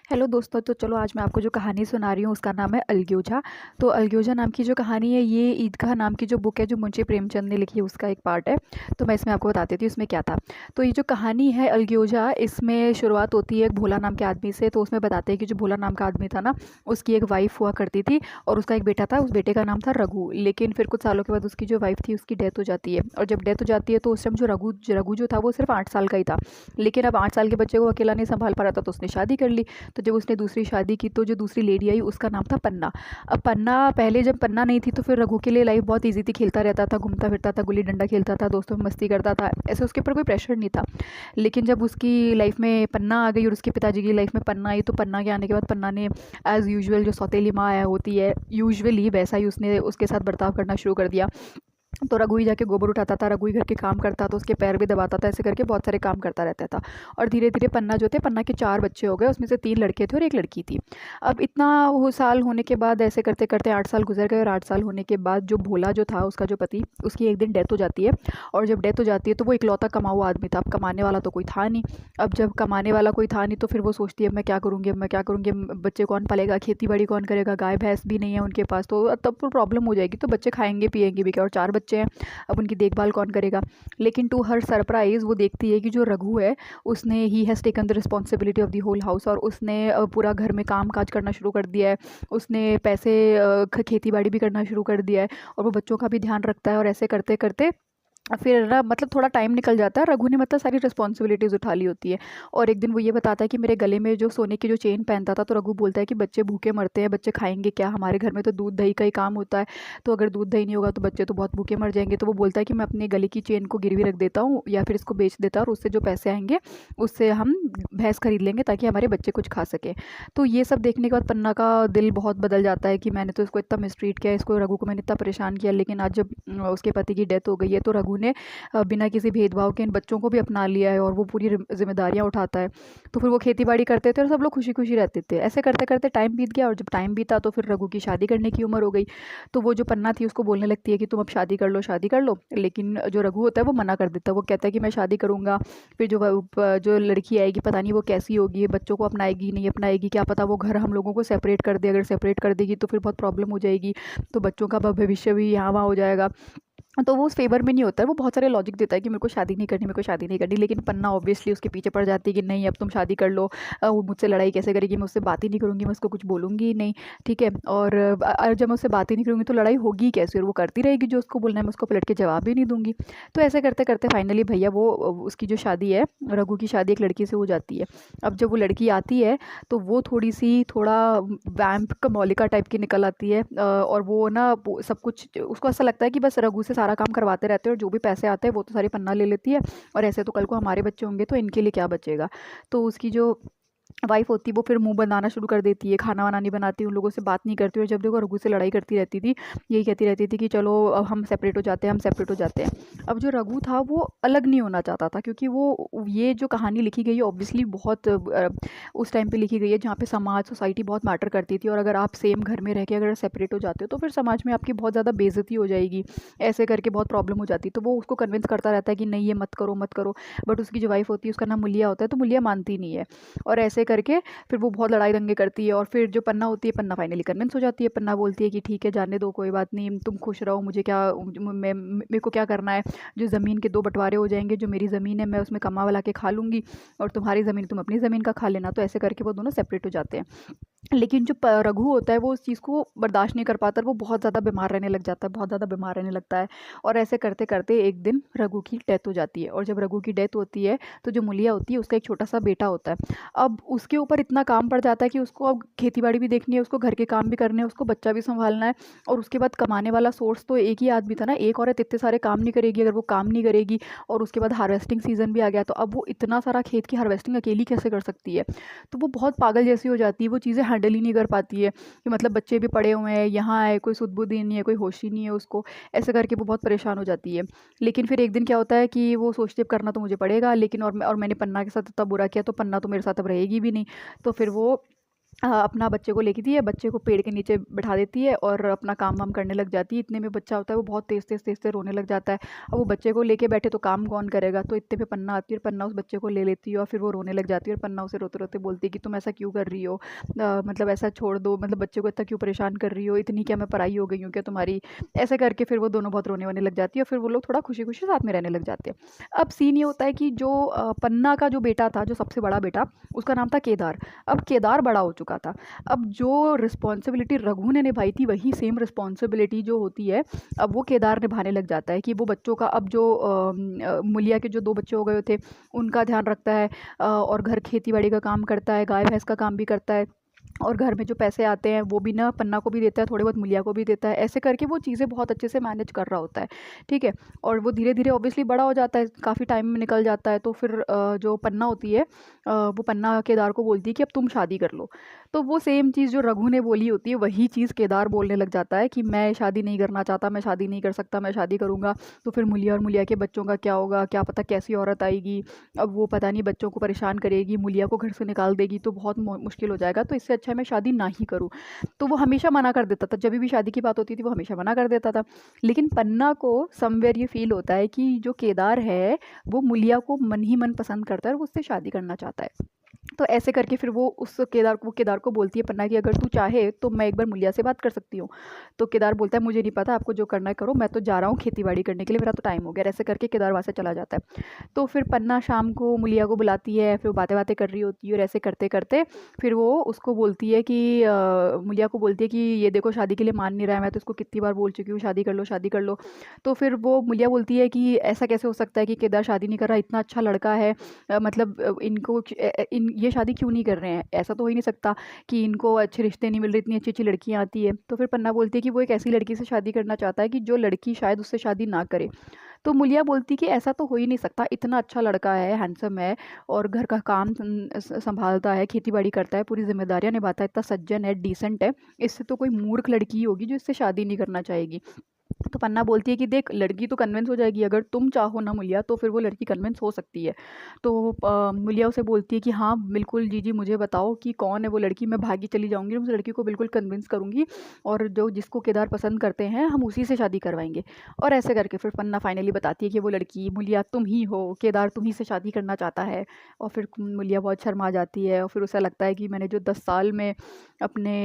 Hello दोस्तों, तो चलो आज मैं आपको जो कहानी सुना रही हूँ उसका नाम है अलग्योजा। तो अलग्योजा नाम की जो कहानी है ये ईदगाह नाम की जो बुक है जो मुंशी प्रेमचंद ने लिखी है उसका एक पार्ट है। तो मैं इसमें आपको बता देती हूँ इसमें क्या था। तो ये जो कहानी है अलग्योजा, इसमें शुरुआत होती है एक भोला नाम के आदमी से। तो उसमें बताते हैं कि जो भोला नाम का आदमी था ना, उसकी एक वाइफ हुआ करती थी और उसका एक बेटा था। उस बेटे का नाम था रघु। लेकिन फिर कुछ सालों के बाद उसकी जो वाइफ थी उसकी डेथ हो जाती है। और जब डेथ हो जाती है तो उस टाइम जो रघु जो था वो सिर्फ 8 साल का ही था। लेकिन अब 8 साल के बच्चे को अकेला नहीं संभाल पा रहा था, तो उसने शादी कर ली। तो जब उसने दूसरी शादी की तो जो दूसरी लेडी आई उसका नाम था पन्ना। अब पन्ना, पहले जब पन्ना नहीं थी तो फिर रघु के लिए लाइफ बहुत ईजी थी। खेलता रहता था, घूमता फिरता था, गुल्ली डंडा खेलता था, दोस्तों में मस्ती करता था, ऐसे उसके ऊपर कोई प्रेशर नहीं था। लेकिन जब उसकी लाइफ में पन्ना आ गई और उसके पिताजी की लाइफ में पन्ना आई, तो पन्ना के आने के बाद पन्ना ने एज़ यूजुअल जो सौतेली माँ होती है यूजुअली वैसा ही उसने उसके साथ बर्ताव करना शुरू कर दिया। तो रघु ही जाके गोबर उठाता था, रघु ही घर के काम करता था, उसके पैर भी दबाता था, ऐसे करके बहुत सारे काम करता रहता था। और धीरे धीरे पन्ना जो थे, पन्ना के 4 बच्चे हो गए, उसमें से 3 लड़के थे और एक लड़की थी। अब इतना वो साल होने के बाद ऐसे करते करते 8 साल गुजर गए। और 8 साल होने के बाद जो भोला जो था उसका जो पति, उसकी एक दिन डेथ हो जाती है। और जब डेथ हो जाती है तो वो इकलौता कमा हुआ आदमी था, अब कमाने वाला तो कोई था नहीं। अब जब कमाने वाला कोई था नहीं तो फिर वो सोचती है, अब मैं क्या करूँगी, अब मैं क्या करूँगी, बच्चे कौन पालेगा, खेती बाड़ी कौन करेगा, गाय भैंस भी नहीं है उनके पास, तो तब तो प्रॉब्लम हो जाएगी। तो बच्चे खाएंगे पिएंगे भी क्या, और 4 बच्चे हैं, अब उनकी देखभाल कौन करेगा। लेकिन टू हर सरप्राइज़ वो देखती है कि जो रघु है उसने ही has taken the responsibility of the whole house, और उसने पूरा घर में काम काज करना शुरू कर दिया है। उसने पैसे खेती बाड़ी भी करना शुरू कर दिया है, और वो बच्चों का भी ध्यान रखता है। और ऐसे करते करते फिर ना मतलब थोड़ा टाइम निकल जाता है। रघु ने मतलब सारी रिस्पॉन्सिबिलिटीज़ उठा ली होती है। और एक दिन वो ये बताता है कि मेरे गले में जो सोने की जो चेन पहनता था, तो रघु बोलता है कि बच्चे भूखे मरते हैं, बच्चे खाएंगे क्या, हमारे घर में तो दूध दही का ही काम होता है, तो अगर दूध दही नहीं होगा तो बच्चे तो बहुत भूखे मर जाएंगे। तो वो बोलता है कि मैं अपने गले की चेन को गिरवी रख देता हूँ या फिर इसको बेच देता हूँ, और उससे जो पैसे आएंगे उससे हम भैंस खरीद लेंगे ताकि हमारे बच्चे कुछ खा सके। तो ये सब देखने के बाद पन्ना का दिल बहुत बदल जाता है कि मैंने तो इसको इतना मिसट्रीट किया, इसको रघु को मैंने इतना परेशान किया, लेकिन आज जब उसके पति की डेथ हो गई है तो रघु ने बिना किसी भेदभाव के इन बच्चों को भी अपना लिया है और वो पूरी जिम्मेदारियां उठाता है। तो फिर वो खेती बाड़ी करते थे और सब लोग खुशी खुशी रहते थे। ऐसे करते करते टाइम बीत गया, और जब टाइम बीता तो फिर रघु की शादी करने की उम्र हो गई। तो वो जो पन्ना थी उसको बोलने लगती है कि तुम अब शादी कर लो, शादी कर लो। लेकिन जो रघु होता है वो मना कर देता है, वो कहता है कि मैं शादी करूंगा, फिर जो लड़की आएगी पता नहीं वो कैसी होगी, बच्चों को अपनाएगी नहीं अपनाएगी, क्या पता वो घर हम लोगों को सेपरेट कर दे, अगर सेपरेट कर देगी तो फिर बहुत प्रॉब्लम हो जाएगी, तो बच्चों का भविष्य भी यहाँ वहाँ हो जाएगा। तो वो उस फेवर में नहीं होता है, वो बहुत सारे लॉजिक देता है कि मेरे को शादी नहीं करनी, मेरे को शादी नहीं करनी। लेकिन पन्ना ऑब्वियसली उसके पीछे पड़ जाती है कि नहीं अब तुम शादी कर लो। वो मुझसे लड़ाई कैसे करेगी, मैं उससे बात ही नहीं करूँगी, मैं उसको कुछ बोलूँगी ही नहीं। ठीक है, और जब मैं उससे बात ही नहीं करूँगी तो लड़ाई होगी कैसे, और वो करती रहेगी जो उसको बोलना है, मैं उसको पलट के जवाब भी नहीं दूंगी। तो ऐसे करते करते फाइनली भैया वो उसकी जो शादी है, रघु की शादी एक लड़की से हो जाती है। अब जब वो लड़की आती है तो वो थोड़ा वैम्प का मौलिका टाइप की निकल आती है। और वो ना सब कुछ उसको ऐसा लगता है कि बस रघु से सारा काम करवाते रहते हैं, और जो भी पैसे आते हैं वो तो सारी पन्ना ले लेती है, और ऐसे तो कल को हमारे बच्चे होंगे तो इनके लिए क्या बचेगा। तो उसकी जो वाइफ होती है वो फिर मुंह बनाना शुरू कर देती है, खाना वाना नहीं बनाती, उन लोगों से बात नहीं करती। और जब देखो रघु से लड़ाई करती रहती थी, यही कहती रहती थी कि चलो अब हम सेपरेट हो जाते हैं, हम सेपरेट हो जाते हैं। अब जो रघु था वो अलग नहीं होना चाहता था, क्योंकि वो ये जो कहानी लिखी गई है ऑब्वियसली बहुत उस टाइम पे लिखी गई है जहाँ पे समाज सोसाइटी बहुत मैटर करती थी। और अगर आप सेम घर में रह के अगर सेपरेट हो जाते हो तो फिर समाज में आपकी बहुत ज़्यादा बेइज्जती हो जाएगी, ऐसे करके बहुत प्रॉब्लम हो जाती। तो वो उसको कन्विंस करता रहता है कि नहीं ये मत करो मत करो। बट उसकी जो वाइफ होती है उसका नाम मुलिया होता है, तो मुलिया मानती नहीं है। और ऐसे करके फिर वो बहुत लड़ाई दंगे करती है। और फिर जो पन्ना होती है, पन्ना फाइनली कन्विंस हो जाती है। पन्ना बोलती है कि ठीक है जाने दो, कोई बात नहीं, तुम खुश रहो, मुझे क्या, मैं मेरे को क्या करना है, जो ज़मीन के 2 बंटवारे हो जाएंगे, जो मेरी ज़मीन है मैं उसमें कमा वाला के खा लूँगी, और तुम्हारी ज़मीन तुम अपनी ज़मीन का खा लेना। तो ऐसे करके वो दोनों सेपरेट हो जाते हैं। लेकिन जो रघु होता है वो उस चीज़ को बर्दाश्त नहीं कर पाता, और वो बहुत ज़्यादा बीमार रहने लग जाता है, बहुत ज़्यादा बीमार रहने लगता है। और ऐसे करते करते एक दिन रघु की डेथ हो जाती है। और जब रघु की डेथ होती है तो जो मुलिया होती है उसका एक छोटा सा बेटा होता है। अब उसके ऊपर इतना काम पड़ जाता है कि उसको अब खेती बाड़ी भी देखनी है, उसको घर के काम भी करने हैं, उसको बच्चा भी संभालना है। और उसके बाद कमाने वाला सोर्स तो एक ही आदमी था ना, एक औरत इतने सारे काम नहीं करेगी, अगर वो काम नहीं करेगी और उसके बाद हार्वेस्टिंग सीजन भी आ गया तो अब वो इतना सारा खेत की हार्वेस्टिंग अकेली कैसे कर सकती है। तो वो बहुत पागल जैसी हो जाती है, वो चीज़ें हैंडल ही नहीं कर पाती है कि मतलब बच्चे भी पड़े हुए हैं, यहाँ है कोई सुध-बुध ही नहीं है, कोई होश ही नहीं है उसको। ऐसे करके वो बहुत परेशान हो जाती है। लेकिन फिर एक दिन क्या होता है कि वो सोचती है अब करना तो मुझे पड़ेगा, लेकिन और मैंने पन्ना के साथ इतना बुरा किया तो पन्ना तो मेरे साथ अब रहेगी भी नहीं। तो फिर वो अपना बच्चे को लेती है, बच्चे को पेड़ के नीचे बिठा देती है और अपना काम वाम करने लग जाती है। इतने में बच्चा होता है वो बहुत तेज़ रोने लग जाता है। अब वो बच्चे को लेके बैठे तो काम कौन करेगा? तो इतने में पन्ना आती है और पन्ना उस बच्चे को ले लेती है और फिर वो रोने लग जाती है और पन्ना उसे रोते-रोते बोलती है कि तुम ऐसा क्यों कर रही हो? मतलब ऐसा छोड़ दो, मतलब बच्चे को इतना क्यों परेशान कर रही हो? इतनी क्या मैं पराई हो गई हूँ क्या तुम्हारी? ऐसे करके फिर वो दोनों बहुत रोने-वोने लग जाती है और फिर वो लोग थोड़ा खुशी-खुशी साथ में रहने लग जाते हैं। अब सीन ये होता है कि जो पन्ना का जो बेटा था, जो सबसे बड़ा बेटा, उसका नाम था केदार। अब केदार बड़ा हो चुका था। अब जो रिस्पॉन्सिबिलिटी रघु ने निभाई थी वही सेम रिस्पॉन्सिबिलिटी जो होती है अब वो केदार निभाने लग जाता है कि वो बच्चों का अब जो मुलिया के जो 2 बच्चे हो गए थे उनका ध्यान रखता है, और घर खेती बाड़ी का काम करता है, गाय भैंस का काम भी करता है, और घर में जो पैसे आते हैं वो भी ना पन्ना को भी देता है, थोड़े बहुत मुलिया को भी देता है। ऐसे करके वो चीज़ें बहुत अच्छे से मैनेज कर रहा होता है, ठीक है। और वो धीरे धीरे ऑब्वियसली बड़ा हो जाता है, काफ़ी टाइम में निकल जाता है, तो फिर जो पन्ना होती है वो पन्ना केदार को बोलती है कि अब तुम शादी कर लो। तो वो सेम चीज़ जो रघु ने बोली होती है वही चीज़ केदार बोलने लग जाता है कि मैं शादी नहीं करना चाहता, मैं शादी नहीं कर सकता, मैं शादी करूँगा तो फिर मुलिया और मुलिया के बच्चों का क्या होगा, क्या पता कैसी औरत आएगी, अब वो पता नहीं बच्चों को परेशान करेगी, मुलिया को घर से निकाल देगी तो बहुत मुश्किल हो जाएगा, तो इससे अच्छा है मैं शादी ना ही करूँ। तो वो हमेशा मना कर देता था, जब भी शादी की बात होती थी वो हमेशा मना कर देता था। लेकिन पन्ना को समवेयर ये फील होता है कि जो केदार है वो मुलिया को मन ही मन पसंद करता है और वो उससे शादी करना चाहता है। तो ऐसे करके फिर वो केदार को बोलती है पन्ना कि अगर तू चाहे तो मैं एक बार मुलिया से बात कर सकती हूँ। तो केदार बोलता है मुझे नहीं पता, आपको जो करना है करो, मैं तो जा रहा हूँ खेती बाड़ी करने के लिए, मेरा तो टाइम हो गया। ऐसे करके केदार वहाँ से चला जाता है। तो फिर पन्ना शाम को मुलिया को बुलाती है, फिर वो बातें बातें कर रही होती है और ऐसे करते करते फिर वो उसको बोलती है कि मुलिया को बोलती है कि ये देखो शादी के लिए मान नहीं रहा है, मैं तो इसको कितनी बार बोल चुकी हूँ शादी कर लो शादी कर लो। तो फिर वो मुलिया बोलती है कि ऐसा कैसे हो सकता है कि केदार शादी नहीं कर रहा, इतना अच्छा लड़का है, मतलब इनको इन ये शादी क्यों नहीं कर रहे हैं? ऐसा तो हो ही नहीं सकता कि इनको अच्छे रिश्ते नहीं मिल रहे, इतनी अच्छी-अच्छी लड़कियाँ आती है। तो फिर पन्ना बोलती है कि वो एक ऐसी लड़की से शादी करना चाहता है कि जो लड़की शायद उससे शादी ना करे। तो मुलिया बोलती कि ऐसा तो हो ही नहीं सकता, इतना अच्छा लड़का है, हैंडसम है और घर का काम सँभालता है, खेती-बाड़ी करता है, पूरी ज़िम्मेदारियाँ निभाता है, इतना सज्जन है, डिसेंट है, इससे तो कोई मूर्ख लड़की ही होगी जो इससे शादी नहीं करना चाहेगी। तो पन्ना बोलती है कि देख लड़की तो कन्विंस हो जाएगी, अगर तुम चाहो ना मुलिया तो फिर वो लड़की कन्विंस हो सकती है। तो मुलिया उसे बोलती है कि हाँ बिल्कुल जीजी मुझे बताओ कि कौन है वो लड़की, मैं भागी चली जाऊँगी, उस लड़की को बिल्कुल कन्विंस करूँगी और जो जिसको केदार पसंद करते हैं हम उसी से शादी करवाएंगे। और ऐसे करके फिर पन्ना फाइनली बताती है कि वो लड़की मुलिया तुम ही हो, केदार तुम ही से शादी करना चाहता है। और फिर मुलिया बहुत शर्मा जाती है और फिर उसे लगता है कि मैंने जो 10 साल में अपने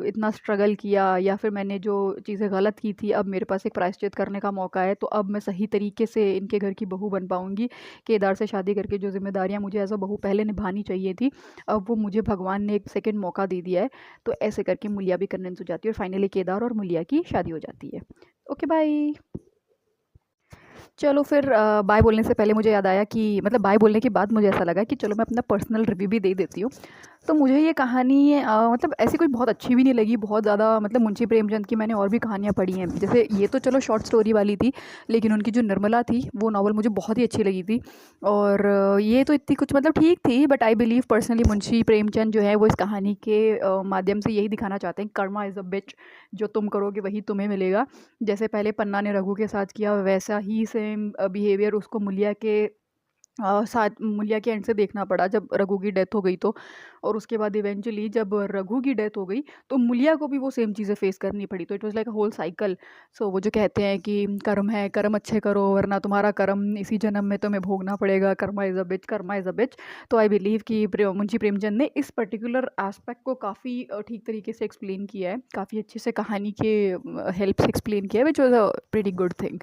इतना स्ट्रगल किया या फिर मैंने जो चीज़ें गलत की थी अब मेरे पास एक प्रायश्चित करने का मौका है, तो अब मैं सही तरीके से इनके घर की बहू बन पाऊँगी। केदार से शादी करके जो ज़िम्मेदारियाँ मुझे एज़ अ बहू पहले निभानी चाहिए थी, अब वो मुझे भगवान ने एक सेकंड मौका दे दिया है। तो ऐसे करके मुलिया भी कन्विंस हो जाती है और फाइनली केदार और मुलिया की शादी हो जाती है। Okay bye. चलो फिर बाय बोलने से पहले मुझे याद आया कि मतलब बाय बोलने के बाद मुझे ऐसा लगा कि चलो मैं अपना पर्सनल रिव्यू भी दे देती हूँ। तो मुझे ये कहानी मतलब ऐसी कोई बहुत अच्छी भी नहीं लगी, बहुत ज़्यादा मतलब मुंशी प्रेमचंद की मैंने और भी कहानियाँ पढ़ी हैं, जैसे ये तो चलो शॉर्ट स्टोरी वाली थी, लेकिन उनकी जो निर्मला थी वो नॉवल मुझे बहुत ही अच्छी लगी थी। और ये तो इतनी कुछ मतलब ठीक थी, but I believe personally Munshi Premchand जो है वो इस कहानी के माध्यम से यही दिखाना चाहते हैं कर्मा इज़ अ बिच, जो तुम करोगे वही तुम्हें मिलेगा। जैसे पहले पन्ना ने रघु के साथ किया वैसा ही सेम बिहेवियर उसको मुलिया के साथ मुलिया के एंड से देखना पड़ा जब रघु की डेथ हो गई तो। और उसके बाद इवेंचुअली जब रघु की डेथ हो गई तो मुलिया को भी वो सेम चीज़ें फेस करनी पड़ी, तो it was like a whole cycle. So वो जो कहते हैं कि कर्म है, कर्म अच्छे करो वरना तुम्हारा कर्म इसी जन्म में तुम्हें भोगना पड़ेगा, karma is a bitch, karma is a bitch. तो आई बिलीव कि मुंशी प्रेमचंद ने इस पर्टिकुलर एस्पेक्ट को काफ़ी ठीक तरीके से एक्सप्लेन किया है, काफ़ी अच्छे से कहानी के हेल्प से एक्सप्लेन किया है, which was a pretty good thing.